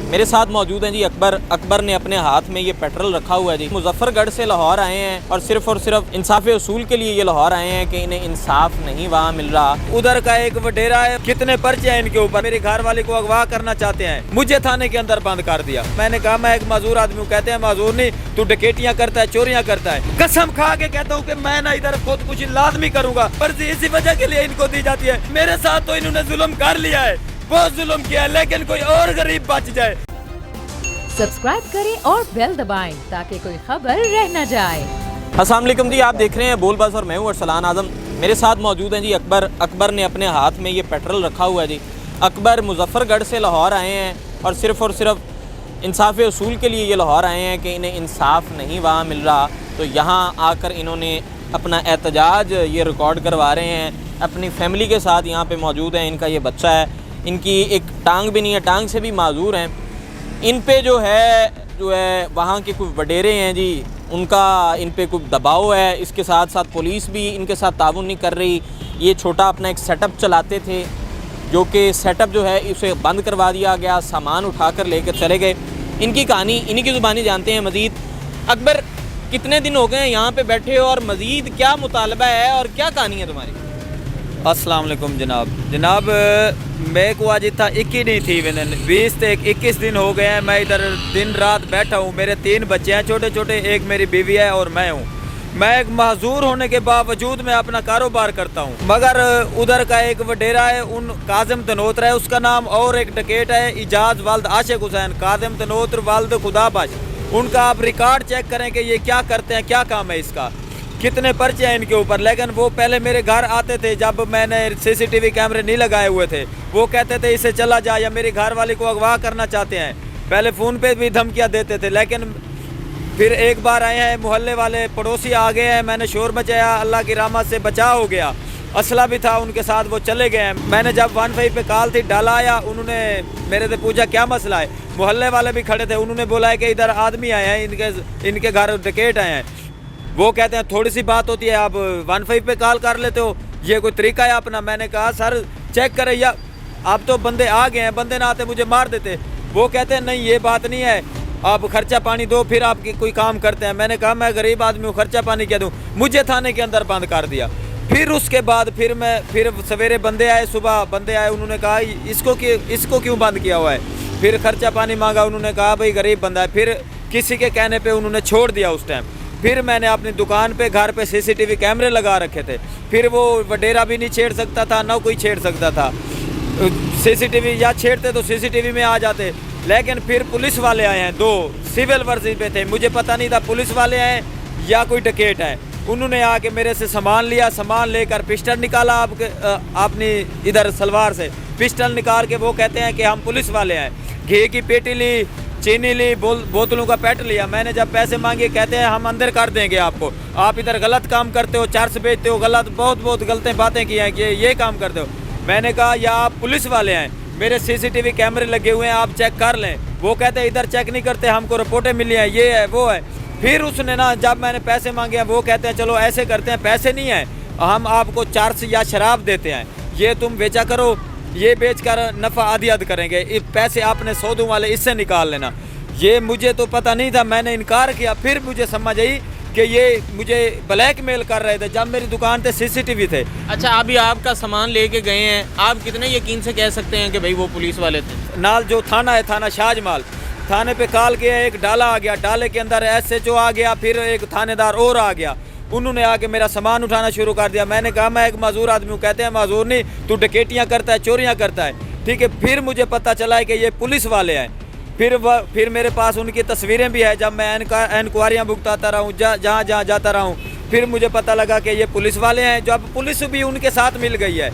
मेरे साथ मौजूद हैं जी अकबर ने अपने हाथ में ये पेट्रोल रखा हुआ है जी। मुजफ्फरगढ़ से लाहौर आए हैं और सिर्फ इंसाफ उसूल के लिए ये लाहौर आए हैं कि इन्हें इंसाफ नहीं वहाँ मिल रहा। उधर का एक वडेरा है, कितने पर्चे हैं इनके ऊपर, मेरे घर वाले को अगवा करना चाहते हैं, मुझे थाने के अंदर बंद कर दिया। मैंने कहा मैं एक माजूर आदमी हूँ, कहते हैं माजूर नहीं, तू डकैतियाँ करता है, चोरियाँ करता है। कसम खा के कहता हूँ कि मैं ना इधर खुद कुछ लाजमी करूंगा, पर इसी वजह के लिए इनको दी जाती है। मेरे साथ तो इन्होंने जुल्म कर लिया है, बहुत जुल्म किया है, लेकिन कोई और गरीब बच जाए। सब्सक्राइब करें और बेल दबाएं ताकि कोई खबर रह न जाए। अस्सलाम वालेकुम जी, आप देख रहे हैं बोल बस और मैं हूँ अरसलान आजम। मेरे साथ मौजूद हैं जी अकबर ने अपने हाथ में ये पेट्रोल रखा हुआ है जी। अकबर मुजफ्फरगढ़ से लाहौर आए हैं और सिर्फ इंसाफ उसूल के लिए ये लाहौर आए हैं कि इन्हें इंसाफ नहीं वहाँ मिल रहा। तो यहाँ आकर इन्होंने अपना एहतजाज ये रिकॉर्ड करवा रहे हैं। अपनी फैमिली के साथ यहाँ पे मौजूद हैं। इनका ये बच्चा है, इनकी एक टांग भी नहीं है, टांग से भी माजूर हैं। इन पे जो है वहाँ के कुछ वडेरे हैं जी, उनका इन पे कुछ दबाव है। इसके साथ साथ पुलिस भी इनके साथ ताउन नहीं कर रही। ये छोटा अपना एक सेटअप चलाते थे, जो कि सेटअप जो है उसे बंद करवा दिया गया, सामान उठा कर लेकर चले गए। इनकी कहानी इन्हीं की ज़ुबानी जानते हैं मज़ीद। अकबर, कितने दिन हो गए हैं यहाँ पे बैठे हो और मज़ीद क्या मुतालबा है और क्या कहानी है तुम्हारी? अस्सलाम वालेकुम जनाब, मैं को आज इतना 21 नहीं थी, मैंने 20 से 21 दिन हो गए हैं मैं इधर दिन रात बैठा हूँ। मेरे 3 बच्चे हैं छोटे छोटे, एक मेरी बीवी है और मैं हूँ। मैं एक माजूर होने के बावजूद मैं अपना कारोबार करता हूँ, मगर उधर का एक वडेरा है, उन काजिम तनोत्र है उसका नाम, और एक डकैत है इजाज वाल्द आशिक हुसैन, काजिम तनोत्र वाल्द खुदाबश। उनका आप रिकॉर्ड चेक करें कि ये क्या करते हैं, क्या काम है इसका, कितने पर्चे हैं इनके ऊपर। लेकिन वो पहले मेरे घर आते थे जब मैंने सीसीटीवी कैमरे नहीं लगाए हुए थे, वो कहते थे इसे चला जा, या मेरे घर वाले को अगवा करना चाहते हैं। पहले फ़ोन पे भी धमकियाँ देते थे। लेकिन फिर एक बार आए हैं मोहल्ले वाले पड़ोसी आ गए हैं, मैंने शोर मचाया, अल्लाह की रहमत से बचाव हो गया। असला भी था उनके साथ, वो चले गए हैं। मैंने जब 15 पे कॉल थी डाला आया, उन्होंने मेरे से पूछा क्या मसला है। मोहल्ले वाले भी खड़े थे, उन्होंने बोला है कि इधर आदमी आए हैं, इनके घर डकैत आए हैं। वो कहते हैं थोड़ी सी बात होती है, आप 15 पे कॉल कर लेते हो, ये कोई तरीका है अपना। मैंने कहा सर चेक करें, या आप तो बंदे आ गए हैं, बंदे ना आते मुझे मार देते। वो कहते हैं नहीं ये बात नहीं है, आप खर्चा पानी दो फिर आपकी कोई काम करते हैं। मैंने कहा मैं गरीब आदमी हूँ, खर्चा पानी क्या दूँ। मुझे थाने के अंदर बंद कर दिया। फिर उसके बाद फिर सवेरे बंदे आए, सुबह बंदे आए, उन्होंने कहा इसको क्यों बंद किया हुआ है। फिर खर्चा पानी मांगा, उन्होंने कहा भाई गरीब बंदा है। फिर किसी के कहने पे उन्होंने छोड़ दिया उस टाइम। फिर मैंने अपनी दुकान पे घर पे सीसीटीवी कैमरे लगा रखे थे। फिर वो वडेरा भी नहीं छेड़ सकता था, ना कोई छेड़ सकता था। सीसीटीवी या छेड़ते तो सीसीटीवी में आ जाते। लेकिन फिर पुलिस वाले आए हैं, 2 सिविल वर्दी पे थे, मुझे पता नहीं था पुलिस वाले हैं या कोई डकैत है। उन्होंने आके मेरे से सामान लिया, सामान लेकर पिस्टल निकाला अपनी इधर सलवार से पिस्टल निकाल के वो कहते हैं कि हम पुलिस वाले हैं। घी की पेटी ली, चीनी ली, बोतलों का पैट लिया। मैंने जब पैसे मांगे कहते हैं हम अंदर कर देंगे आपको, आप इधर गलत काम करते हो, चर्च बेचते हो, गलत बहुत गलत बातें की हैं कि ये काम करते हो। मैंने कहा या आप पुलिस वाले हैं, मेरे सीसीटीवी कैमरे लगे हुए हैं, आप चेक कर लें। वो कहते हैं इधर चेक नहीं करते, हमको रिपोर्टें मिली हैं, ये है वो है। फिर उसने ना जब मैंने पैसे मांगे हैं, वो कहते हैं चलो ऐसे करते हैं, पैसे नहीं है, हम आपको चर्च या शराब देते हैं, ये तुम बेचा करो, ये बेचकर नफ़ा आधी करेंगे, पैसे आपने सौदों वाले इससे निकाल लेना। ये मुझे तो पता नहीं था, मैंने इनकार किया। फिर मुझे समझ आई कि ये मुझे ब्लैकमेल कर रहे थे जब मेरी दुकान पे सीसीटीवी थे। अच्छा, अभी आपका सामान लेके गए हैं, आप कितने यकीन से कह सकते हैं कि भाई वो पुलिस वाले थे? नाल जो थाना है, थाना शाहजमाल, थाने पे कॉल किया, एक डाला आ गया, डाले के अंदर SHO आ गया, फिर एक थानेदार और आ गया। उन्होंने आके मेरा सामान उठाना शुरू कर दिया। मैंने कहा मैं एक माजूर आदमी हूँ, कहते हैं माजूर नहीं, तू डकैतियाँ करता है, चोरियाँ करता है। ठीक है, फिर मुझे पता चला है कि ये पुलिस वाले हैं। फिर मेरे पास उनकी तस्वीरें भी है, जब मैं इंक्वायरियाँ भुगताता रहा हूँ, जहाँ जाता रहा हूँ। फिर मुझे पता लगा कि ये पुलिस वाले हैं, जब पुलिस भी उनके साथ मिल गई है।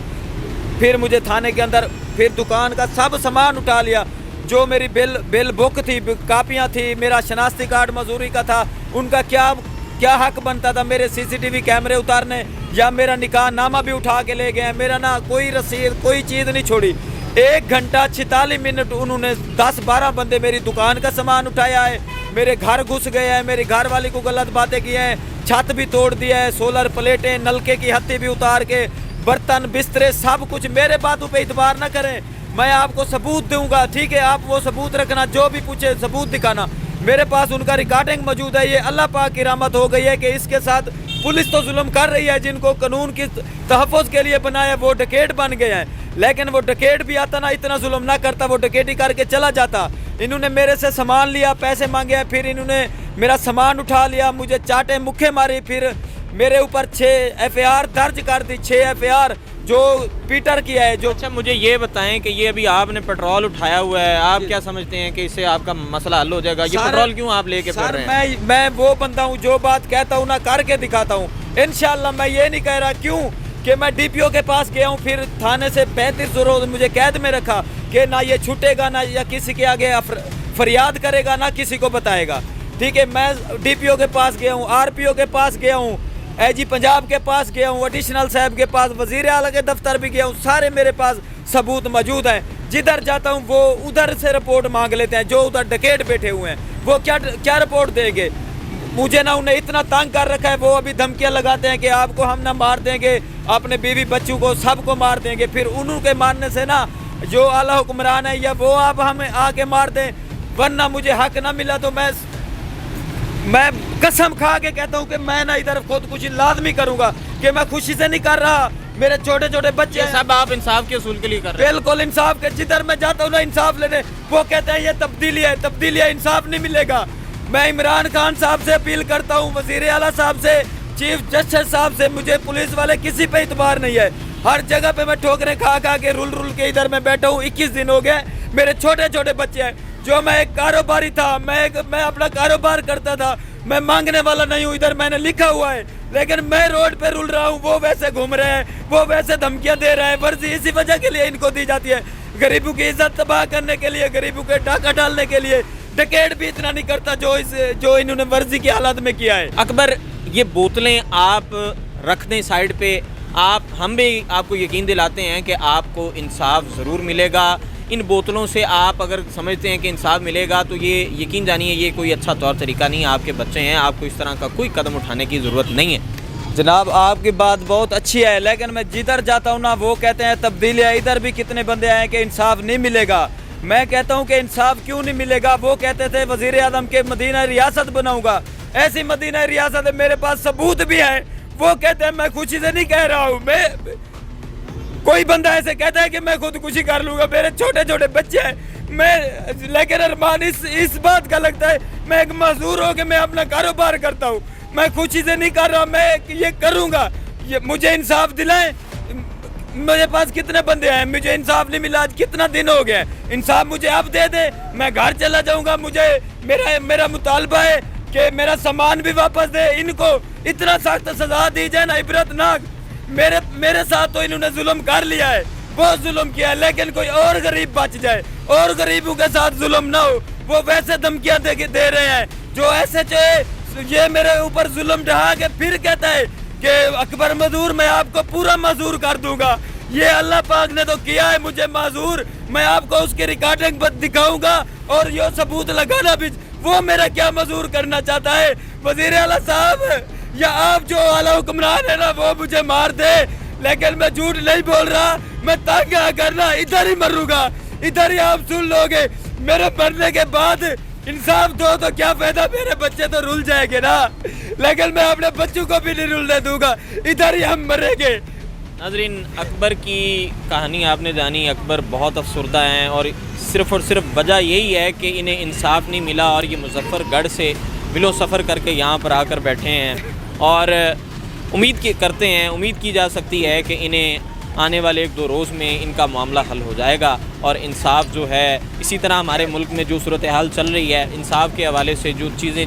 फिर मुझे थाने के अंदर फिर दुकान का सब सामान उठा लिया, जो मेरी बिल बुक थी, कापियाँ थी, मेरा शनाख्ती कार्ड मजदूरी का था, उनका क्या हक बनता था मेरे सीसीटीवी कैमरे उतारने, या मेरा निकाह नामा भी उठा के ले गए। मेरा ना कोई रसीद, कोई चीज़ नहीं छोड़ी। 1 घंटा 46 मिनट उन्होंने 10-12 बंदे मेरी दुकान का सामान उठाया है, मेरे घर घुस गए हैं, मेरी घर वाली को गलत बातें की हैं, छत भी तोड़ दिया है, सोलर प्लेटें, नलके की हत्ती भी उतार के, बर्तन बिस्तरे सब कुछ। मेरे बातों पे इतबार ना करें, मैं आपको सबूत दूंगा, ठीक है? आप वो सबूत रखना, जो भी पूछे सबूत दिखाना। मेरे पास उनका रिकॉर्डिंग मौजूद है। ये अल्लाह पाक की रहमत हो गई है कि इसके साथ पुलिस तो जुल्म कर रही है, जिनको कानून की तहफ़्फ़ुज़ के लिए बनाया वो डकैत बन गए हैं। लेकिन वो डकैत भी आता ना, इतना जुल्म ना करता, वो डकैती करके चला जाता। इन्होंने मेरे से सामान लिया, पैसे मांगे, फिर इन्होंने मेरा सामान उठा लिया, मुझे चाटे मुक्के मारी, फिर मेरे ऊपर 6 FIR दर्ज कर दी, 6 FIR जो पीटर किया है। जो अच्छा, मुझे ये बताएं कि ये अभी आपने पेट्रोल उठाया हुआ है, आप क्या समझते हैं कि इससे आपका मसला हल हो जाएगा? ये पेट्रोल क्यों आप लेके फिर रहे हैं? मैं वो बंदा हूँ जो बात कहता हूँ ना करके दिखाता हूँ। इंशाल्लाह मैं ये नहीं कह रहा क्यों कि मैं DPO के पास गया हूँ, फिर थाने से 35 रोज मुझे कैद में रखा कि ना ये छूटेगा, ना या किसी के आगे फरियाद करेगा, ना किसी को बताएगा, ठीक है? मैं DPO के पास गया हूँ, RPO के पास गया हूँ, AG पंजाब के पास गया हूँ, एडिशनल साहब के पास, वजीर आला के दफ्तर भी गया हूँ। सारे मेरे पास सबूत मौजूद हैं। जिधर जाता हूँ वो उधर से रिपोर्ट मांग लेते हैं। जो उधर डकैत बैठे हुए हैं वो क्या रिपोर्ट देंगे? मुझे ना उन्हें इतना तंग कर रखा है, वो अभी धमकियाँ लगाते हैं कि आपको हम ना मार देंगे, अपने बीवी बच्चों को सबको मार देंगे। फिर उनके मारने से ना जो आला हुक्मरान है या वो आप हमें आके मार दें, वरना मुझे हक ना मिला तो मैं कसम खा के कहता हूँ कि मैं ना इधर खुदकुशी लाजमी करूंगा, कि मैं खुशी से नहीं कर रहा। मेरे छोटे छोटे बच्चे ये सब आप इंसाफ के उसूल के लिए कर रहे हैं? बिल्कुल इंसाफ के। जिधर मैं जाता हूँ ना इंसाफ लेने, वो कहते हैं ये तब्दीली है, तब्दीली है, इंसाफ नहीं मिलेगा। मैं इमरान खान साहब से अपील करता हूँ, वजीर आला साहब से, चीफ जस्टिस साहब से, मुझे पुलिस वाले किसी पे इतबार नहीं है। हर जगह पे मैं ठोकरें खा के रुल के इधर मैं बैठा हूँ। 21 दिन हो गए। मेरे छोटे छोटे बच्चे हैं। जो मैं एक कारोबारी था, मैं अपना कारोबार करता था, मैं मांगने वाला नहीं हूँ। इधर मैंने लिखा हुआ है, लेकिन मैं रोड पे रुल रहा हूँ, वो वैसे घूम रहे हैं, वो वैसे धमकियाँ दे रहे हैं। वर्जी इसी वजह के लिए इनको दी जाती है, गरीबों की इज्जत तबाह करने के लिए, गरीबों के डाका डालने के लिए। डकैत भी इतना नहीं करता जो इन्होंने वर्जी की हालत में किया है। अकबर, ये बोतलें आप रख दें साइड पे, हम भी आपको यकीन दिलाते हैं कि आपको इंसाफ ज़रूर मिलेगा। इन बोतलों से आप अगर समझते हैं कि इंसाफ मिलेगा तो ये यकीन जानिए ये कोई अच्छा तौर तरीका नहीं है। आपके बच्चे हैं, आपको इस तरह का कोई कदम उठाने की ज़रूरत नहीं है। जनाब आपकी बात बहुत अच्छी है, लेकिन मैं जिधर जाता हूँ ना वो कहते हैं तब्दीली है। इधर भी कितने बंदे आए कि इंसाफ नहीं मिलेगा। मैं कहता हूँ कि इंसाफ क्यों नहीं मिलेगा? वो कहते थे वजीर आज़म के मदीना रियासत बनाऊंगा। ऐसी मदीना रियासत है, मेरे पास सबूत भी है। वो कहते हैं, मैं खुशी से नहीं कह रहा हूँ, मैं कोई बंदा ऐसे कहता है कि मैं खुदकुशी कर लूंगा, मेरे छोटे छोटे बच्चे हैं। मैं लेकिन अरमान इस बात का लगता है, मैं एक मजदूर हो के मैं अपना कारोबार करता हूँ, मैं खुशी से नहीं कर रहा, मैं ये करूँगा। ये मुझे इंसाफ दिलाएं। मेरे पास कितने बंदे हैं, मुझे इंसाफ नहीं मिला, आज कितना दिन हो गया। इंसाफ मुझे अब दे दे, मैं घर चला जाऊँगा। मुझे मेरा मुतालबा है कि मेरा सामान भी वापस दे। इनको इतना सख्त सजा दी जाए ना, इबरतनाक। मेरे साथ तो इन्होंने जुल्म कर लिया है, बहुत जुल्म किया है, लेकिन कोई और गरीब बच जाए और गरीबों के साथ जुल्म ना हो। वो वैसे धमकियां दे रहे हैं जो ऐसे ये मेरे ऊपर जुल्म ढहा के फिर कहता है कि अकबर मजदूर, मैं आपको पूरा मजदूर कर दूंगा। ये अल्लाह पाक ने तो किया है मुझे मजदूर, मैं आपको उसकी रिकॉर्डिंग दिखाऊंगा और ये सबूत लगाना भी। वो मेरा क्या मजदूर करना चाहता है? वजीर आला साहब या आप जो आला हुक्मरान है ना, वो मुझे मार दे, लेकिन मैं झूठ नहीं बोल रहा। मैं तंग करना इधर ही मरूंगा, इधर ही आप सुन लोगे। मेरे मरने के बाद इंसाफ दो तो क्या फायदा, मेरे बच्चे तो रुल जाएंगे ना, लेकिन मैं अपने बच्चों को भी नहीं रुलने दूंगा, इधर ही हम मरेंगे। नाज़रीन, अकबर की कहानी आपने जानी। अकबर बहुत अफसरदा हैं और सिर्फ वजह यही है कि इन्हें इंसाफ नहीं मिला और ये मुजफ्फरगढ़ से बिलो सफ़र करके यहाँ पर आकर बैठे हैं और उम्मीद की जा सकती है कि इन्हें आने वाले 1-2 रोज़ में इनका मामला हल हो जाएगा और इंसाफ जो है, इसी तरह हमारे मुल्क में जो सूरत हाल चल रही है, इंसाफ के हवाले से जो चीज़ें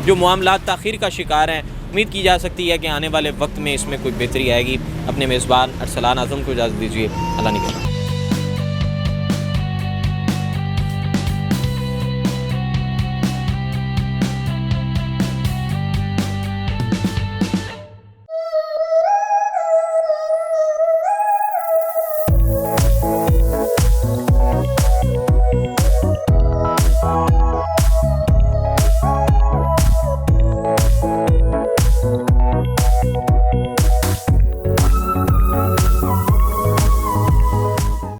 जो मामलात ताख़ीर का शिकार हैं, उम्मीद की जा सकती है कि आने वाले वक्त में इसमें कोई बेहतरी आएगी। अपने मेज़बान अरसलान आज़म को इजाज़त दीजिए। अल्लाह निगहबान।